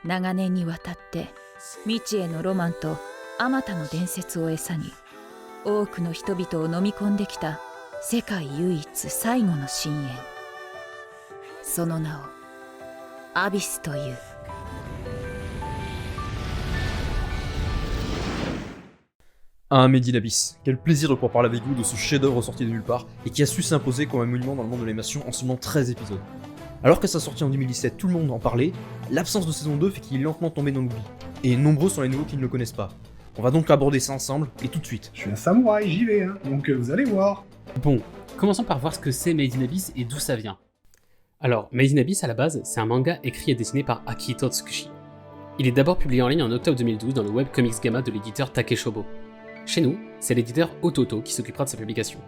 長年にわたって未知へのロマンとあまたの伝説を餌に多くの人々を飲み込んできた世界唯一最後の深淵、その名をアビスという。Un Made in Abyss. Quel plaisir de pouvoir parler avec vous de ce chef-d'œuvre sorti de nulle part et qui a su s'imposer comme un monument dans le monde de l'animation en seulement 13 épisodes. Alors qu'à sa sortie en 2017, tout le monde en parlait, l'absence de saison 2 fait qu'il est lentement tombé dans l'oubli. Et nombreux sont les nouveaux qui ne le connaissent pas. On va donc aborder ça ensemble et tout de suite. Je suis un samouraï, j'y vais, hein. Donc vous allez voir. Bon, commençons par voir ce que c'est Made in Abyss et d'où ça vient. Alors, Made in Abyss à la base, c'est un manga écrit et dessiné par Akihito Tsukushi. Il est d'abord publié en ligne en octobre 2012 dans le webcomics Gamma de l'éditeur Takeshobo. Chez nous, c'est l'éditeur Ototo qui s'occupera de sa publication.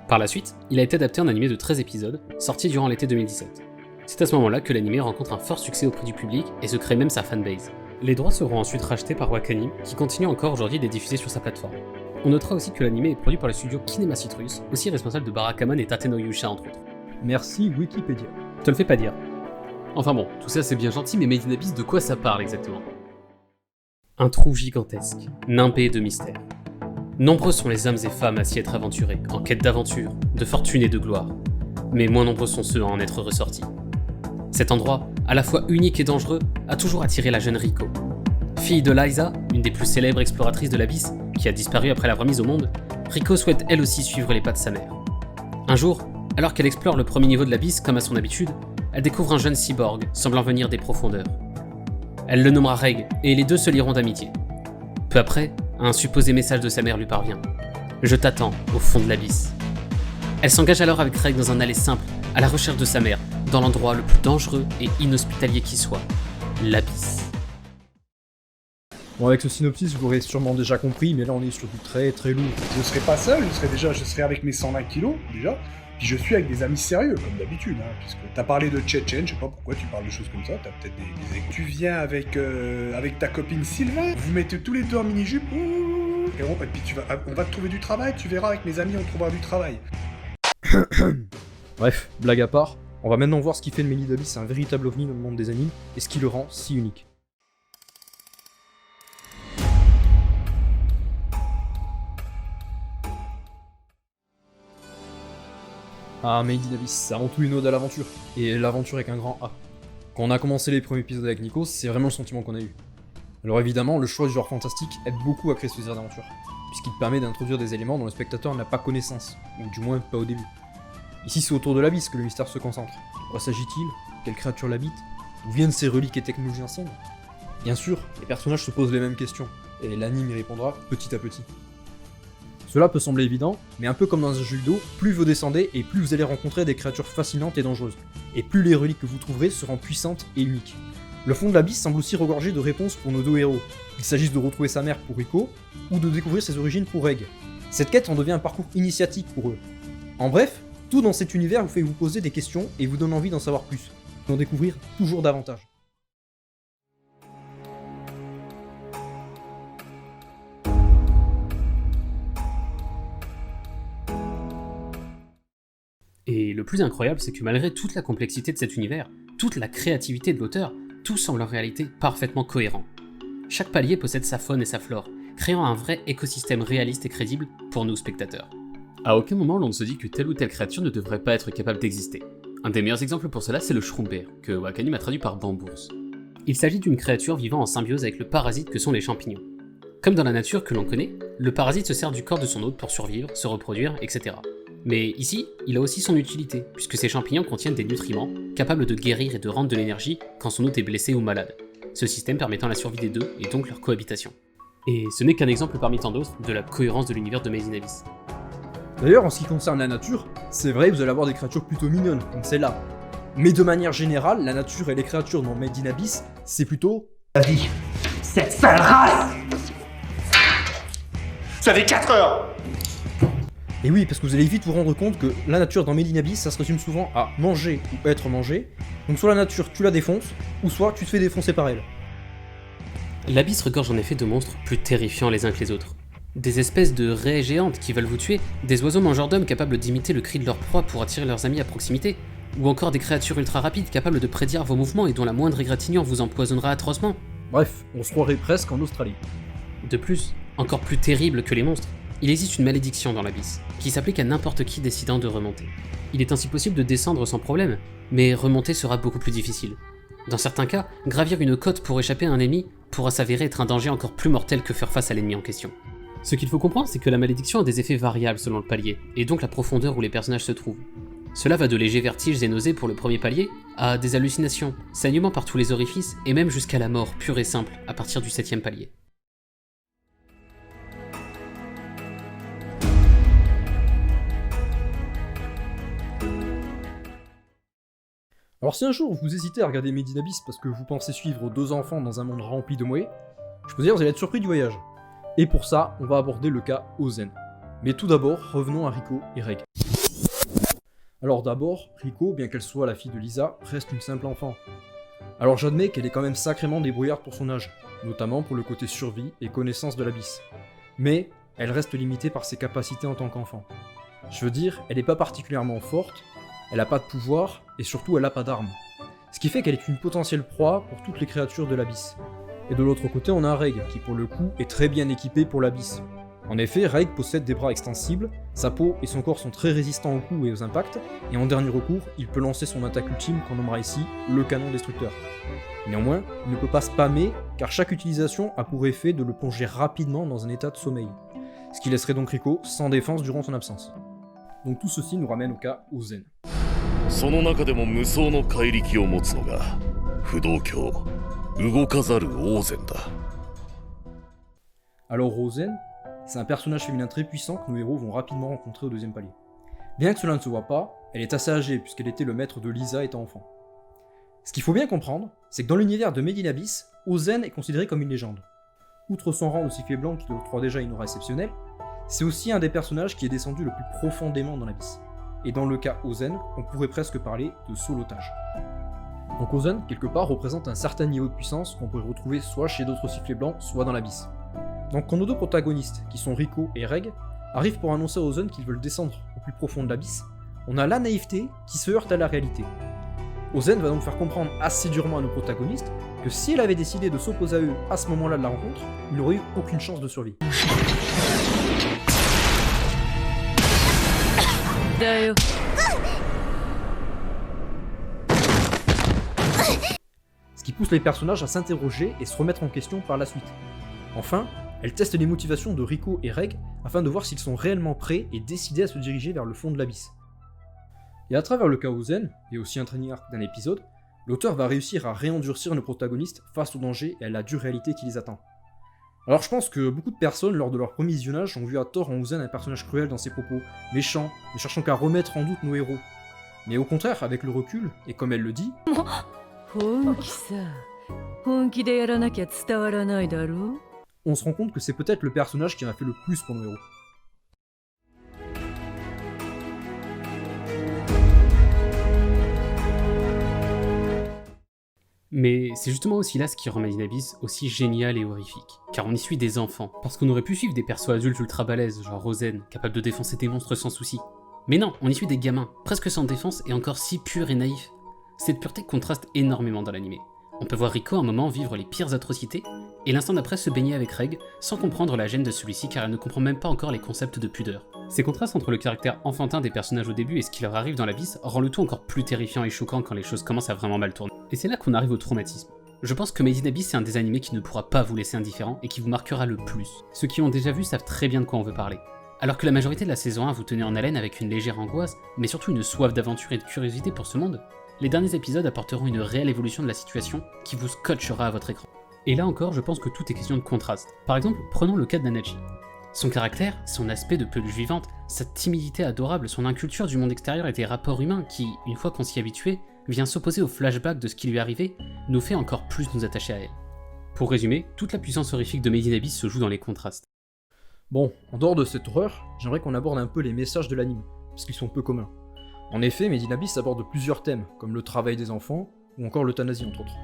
Par la suite, il a été adapté en animé de 13 épisodes, sorti durant l'été 2017. C'est à ce moment-là que l'animé rencontre un fort succès auprès du public et se crée même sa fanbase. Les droits seront ensuite rachetés par Wakanim, qui continue encore aujourd'hui de les diffuser sur sa plateforme. On notera aussi que l'animé est produit par le studio Kinema Citrus, aussi responsable de Barakamon et Tate no Yusha entre autres. Merci Wikipédia. Te le fais pas dire. Enfin bon, tout ça c'est bien gentil, mais Made in Abyss, de quoi ça parle exactement? Un trou gigantesque, nimbé de mystère. Nombreux sont les hommes et femmes à s'y être aventurés, en quête d'aventure, de fortune et de gloire. Mais moins nombreux sont ceux à en être ressortis. Cet endroit, à la fois unique et dangereux, a toujours attiré la jeune Riko. Fille de Liza, une des plus célèbres exploratrices de l'Abysse, qui a disparu après la remise au monde, Riko souhaite elle aussi suivre les pas de sa mère. Un jour, alors qu'elle explore le premier niveau de l'Abysse comme à son habitude, elle découvre un jeune cyborg semblant venir des profondeurs. Elle le nommera Reg, et les deux se lieront d'amitié. Peu après, un supposé message de sa mère lui parvient. « Je t'attends, au fond de l'Abysse ». Elle s'engage alors avec Reg dans un aller simple, à la recherche de sa mère, dans l'endroit le plus dangereux et inhospitalier qui soit, l'Abysse. Bon, avec ce synopsis, vous l'aurez sûrement déjà compris, mais là on est sur du très très lourd. Je serai pas seul, je serai avec mes 120 kilos, déjà. Puis je suis avec des amis sérieux, comme d'habitude, hein, puisque t'as parlé de Tchétchène, je sais pas pourquoi tu parles de choses comme ça, t'as peut-être des échos. Tu viens avec ta copine Sylvain, vous mettez tous les deux en mini-jupe, et puis on va te trouver du travail, tu verras, avec mes amis on trouvera du travail. Bref, blague à part, on va maintenant voir ce qui fait de Made in Abyss un véritable ovni dans le monde des animes, et ce qui le rend si unique. Ah, Made in Abyss, c'est avant tout une ode à l'aventure, et l'aventure avec un grand A. Quand on a commencé les premiers épisodes avec Nico, c'est vraiment le sentiment qu'on a eu. Alors évidemment, le choix du genre fantastique aide beaucoup à créer ce désir d'aventure, puisqu'il permet d'introduire des éléments dont le spectateur n'a pas connaissance, ou du moins pas au début. Ici c'est autour de l'Abysse que le mystère se concentre. De quoi s'agit-il? Quelle créature l'habite? D'où viennent ces reliques et technologies anciennes? Bien sûr, les personnages se posent les mêmes questions, et l'anime y répondra petit à petit. Cela peut sembler évident, mais un peu comme dans un jeu vidéo, plus vous descendez et plus vous allez rencontrer des créatures fascinantes et dangereuses, et plus les reliques que vous trouverez seront puissantes et uniques. Le fond de l'Abysse semble aussi regorger de réponses pour nos deux héros, qu'il s'agisse de retrouver sa mère pour Riko, ou de découvrir ses origines pour Reg. Cette quête en devient un parcours initiatique pour eux. En bref, tout dans cet univers vous fait vous poser des questions et vous donne envie d'en savoir plus, d'en découvrir toujours davantage. Et le plus incroyable, c'est que malgré toute la complexité de cet univers, toute la créativité de l'auteur, tout semble en réalité parfaitement cohérent. Chaque palier possède sa faune et sa flore, créant un vrai écosystème réaliste et crédible pour nous spectateurs. À aucun moment l'on ne se dit que telle ou telle créature ne devrait pas être capable d'exister. Un des meilleurs exemples pour cela, c'est le Shrumbear, que Wakanim a traduit par bambours. Il s'agit d'une créature vivant en symbiose avec le parasite que sont les champignons. Comme dans la nature que l'on connaît, le parasite se sert du corps de son hôte pour survivre, se reproduire, etc. Mais ici, il a aussi son utilité, puisque ces champignons contiennent des nutriments capables de guérir et de rendre de l'énergie quand son hôte est blessé ou malade, ce système permettant la survie des deux et donc leur cohabitation. Et ce n'est qu'un exemple parmi tant d'autres de la cohérence de l'univers de Made in Abyss. D'ailleurs, en ce qui concerne la nature, c'est vrai, vous allez avoir des créatures plutôt mignonnes, comme celle-là. Mais de manière générale, la nature et les créatures dans Made in Abyss, c'est plutôt... La vie, cette sale race. Ça fait 4 heures. Et oui, parce que vous allez vite vous rendre compte que la nature dans Made in Abyss, ça se résume souvent à manger ou être mangé. Donc soit la nature, tu la défonces, ou soit tu te fais défoncer par elle. L'Abysse regorge en effet de monstres plus terrifiants les uns que les autres. Des espèces de raies géantes qui veulent vous tuer, des oiseaux mangeurs d'hommes capables d'imiter le cri de leur proie pour attirer leurs amis à proximité, Ou encore des créatures ultra rapides capables de prédire vos mouvements et dont la moindre égratignure vous empoisonnera atrocement. Bref, on se croirait presque en Australie. De plus, encore plus terrible que les monstres, il existe une malédiction dans l'abysse, qui s'applique à n'importe qui décidant de remonter. Il est ainsi possible de descendre sans problème, mais remonter sera beaucoup plus difficile. Dans certains cas, gravir une côte pour échapper à un ennemi pourra s'avérer être un danger encore plus mortel que faire face à l'ennemi en question. Ce qu'il faut comprendre, c'est que la malédiction a des effets variables selon le palier, et donc la profondeur où les personnages se trouvent. Cela va de légers vertiges et nausées pour le premier palier, à des hallucinations, saignements par tous les orifices, et même jusqu'à la mort pure et simple à partir du 7ème palier. Alors si un jour vous hésitez à regarder Made in Abyss parce que vous pensez suivre 2 enfants dans un monde rempli de moés, je peux dire que vous allez être surpris du voyage. Et pour ça, on va aborder le cas Ozen. Mais tout d'abord, revenons à Rico et Reg. Alors d'abord, Rico, bien qu'elle soit la fille de Lisa, reste une simple enfant. Alors j'admets qu'elle est quand même sacrément débrouillarde pour son âge, notamment pour le côté survie et connaissance de l'abysse. Mais elle reste limitée par ses capacités en tant qu'enfant. Je veux dire, elle n'est pas particulièrement forte, elle n'a pas de pouvoir, et surtout elle n'a pas d'armes. Ce qui fait qu'elle est une potentielle proie pour toutes les créatures de l'abysse. Et de l'autre côté, on a Reg, qui pour le coup est très bien équipé pour l'abysse. En effet, Reg possède des bras extensibles, sa peau et son corps sont très résistants aux coups et aux impacts, et en dernier recours, il peut lancer son attaque ultime qu'on nommera ici le canon destructeur. Néanmoins, il ne peut pas spammer, car chaque utilisation a pour effet de le plonger rapidement dans un état de sommeil, ce qui laisserait donc Rico sans défense durant son absence. Donc tout ceci nous ramène au cas Ozen. その中でも無双の怪力を持つのが不動教動かざるオーゼンだ。 Alors Ozen, c'est un personnage féminin très puissant que nos héros vont rapidement rencontrer au 2ème palier. Bien que cela ne se voit pas, elle est assez âgée puisqu'elle était le maître de Lisa étant enfant. Ce qu'il faut bien comprendre, c'est que dans l'univers de Made in Abyss, Ozen est considéré comme une légende. Outre son rang de sifflet blanc qui lui octroie déjà une aura exceptionnelle, c'est aussi un des personnages qui est descendu le plus profondément dans l'abysse. Et dans le cas Ozen, on pourrait presque parler de solotage. Donc Ozen, quelque part, représente un certain niveau de puissance qu'on pourrait retrouver soit chez d'autres sifflets blancs, soit dans l'abysse. Donc quand nos 2 protagonistes, qui sont Rico et Reg, arrivent pour annoncer à Ozen qu'ils veulent descendre au plus profond de l'abysse, on a la naïveté qui se heurte à la réalité. Ozen va donc faire comprendre assez durement à nos protagonistes que si elle avait décidé de s'opposer à eux à ce moment-là de la rencontre, il n'aurait eu aucune chance de survie. Ce qui pousse les personnages à s'interroger et se remettre en question par la suite. Enfin, elle teste les motivations de Rico et Reg afin de voir s'ils sont réellement prêts et décidés à se diriger vers le fond de l'abysse. Et à travers le cas Ozen, et aussi un training arc d'un épisode, l'auteur va réussir à réendurcir nos protagonistes face au danger et à la dure réalité qui les attend. Alors je pense que beaucoup de personnes, lors de leur premier visionnage, ont vu à tort en Ozen un personnage cruel dans ses propos, méchant, ne cherchant qu'à remettre en doute nos héros. Mais au contraire, avec le recul, et comme elle le dit, 本気さ本気でやらなきゃ伝わらないだろ on se rend compte que c'est peut-être le personnage qui en a fait le plus pour nos héros. Mais c'est justement aussi là ce qui rend Made in Abyss aussi génial et horrifique, car on y suit des enfants, parce qu'on aurait pu suivre des persos adultes ultra balèzes, genre Ozen, capables de défoncer des monstres sans souci. Mais non, on y suit des gamins, presque sans défense et encore si purs et naïfs. Cette pureté contraste énormément dans l'animé. On peut voir Rico à un moment vivre les pires atrocités, et l'instant d'après se baigner avec Reg, sans comprendre la gêne de celui-ci car elle ne comprend même pas encore les concepts de pudeur. Ces contrastes entre le caractère enfantin des personnages au début et ce qui leur arrive dans l'abysse rend le tout encore plus terrifiant et choquant quand les choses commencent à vraiment mal tourner. Et c'est là qu'on arrive au traumatisme. Je pense que Made in Abyss c'est un des animés qui ne pourra pas vous laisser indifférent et qui vous marquera le plus. Ceux qui ont déjà vu savent très bien de quoi on veut parler. Alors que la majorité de la saison 1 vous tenait en haleine avec une légère angoisse, mais surtout une soif d'aventure et de curiosité pour ce monde, les derniers épisodes apporteront une réelle évolution de la situation qui vous scotchera à votre écran. Et là encore, je pense que tout est question de contraste. Par exemple, prenons le cas de Nanachi. Son caractère, son aspect de peluche vivante, sa timidité adorable, son inculture du monde extérieur et des rapports humains qui, une fois qu'on s'y est habitué, vient s'opposer au flashback de ce qui lui est arrivé, nous fait encore plus nous attacher à elle. Pour résumer, toute la puissance horrifique de Made in Abyss se joue dans les contrastes. Bon, en dehors de cette horreur, j'aimerais qu'on aborde un peu les messages de l'anime, parce qu'ils sont peu communs. En effet, Made in Abyss aborde plusieurs thèmes, comme le travail des enfants, ou encore l'euthanasie entre autres.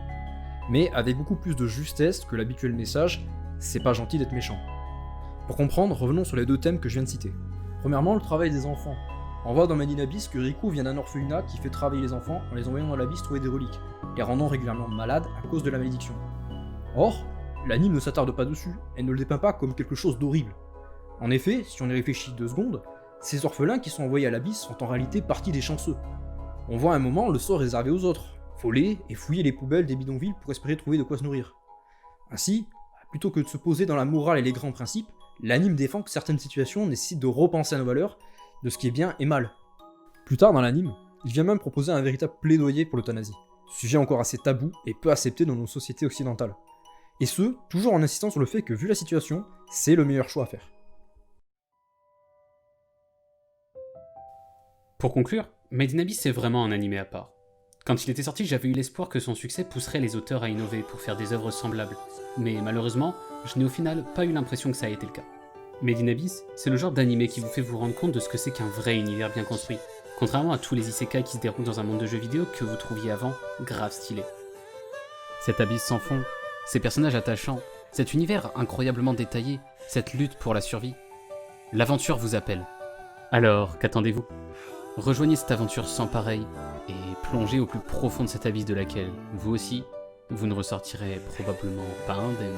Mais avec beaucoup plus de justesse que l'habituel message, c'est pas gentil d'être méchant. Pour comprendre, revenons sur les 2 thèmes que je viens de citer. Premièrement, le travail des enfants. On voit dans Made in Abyss que Riku vient d'un orphelinat qui fait travailler les enfants en les envoyant dans l'abysse trouver des reliques, les rendant régulièrement malades à cause de la malédiction. Or, l'anime ne s'attarde pas dessus, et ne le dépeint pas comme quelque chose d'horrible. En effet, si on y réfléchit 2 secondes, ces orphelins qui sont envoyés à l'abysse sont en réalité partie des chanceux. On voit à un moment le sort réservé aux autres, voler et fouiller les poubelles des bidonvilles pour espérer trouver de quoi se nourrir. Ainsi, plutôt que de se poser dans la morale et les grands principes, l'anime défend que certaines situations nécessitent de repenser à nos valeurs, de ce qui est bien et mal. Plus tard dans l'anime, il vient même proposer un véritable plaidoyer pour l'euthanasie, sujet encore assez tabou et peu accepté dans nos sociétés occidentales. Et ce, toujours en insistant sur le fait que vu la situation, c'est le meilleur choix à faire. Pour conclure, Made in Abyss c'est vraiment un animé à part. Quand il était sorti, j'avais eu l'espoir que son succès pousserait les auteurs à innover pour faire des œuvres semblables, mais malheureusement, je n'ai au final pas eu l'impression que ça a été le cas. Made in Abyss, c'est le genre d'animé qui vous fait vous rendre compte de ce que c'est qu'un vrai univers bien construit, contrairement à tous les isekai qui se déroulent dans un monde de jeux vidéo que vous trouviez avant grave stylé. Cet abysse sans fond, ces personnages attachants, cet univers incroyablement détaillé, cette lutte pour la survie, l'aventure vous appelle. Alors, qu'attendez-vous ? Rejoignez cette aventure sans pareil et plongez au plus profond de cet abysse de laquelle, vous aussi, vous ne ressortirez probablement pas indemne.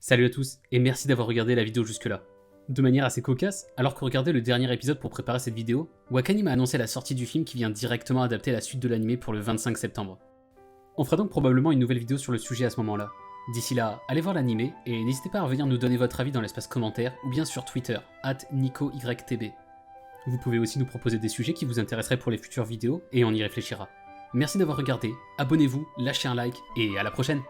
Salut à tous et merci d'avoir regardé la vidéo jusque-là. De manière assez cocasse, alors que regardait le dernier épisode pour préparer cette vidéo, Wakanim a annoncé la sortie du film qui vient directement adapter la suite de l'anime pour le 25 septembre. On fera donc probablement une nouvelle vidéo sur le sujet à ce moment-là. D'ici là, allez voir l'anime et n'hésitez pas à revenir nous donner votre avis dans l'espace commentaire ou bien sur Twitter, @NicoYTB. Vous pouvez aussi nous proposer des sujets qui vous intéresseraient pour les futures vidéos et on y réfléchira. Merci d'avoir regardé, abonnez-vous, lâchez un like et à la prochaine!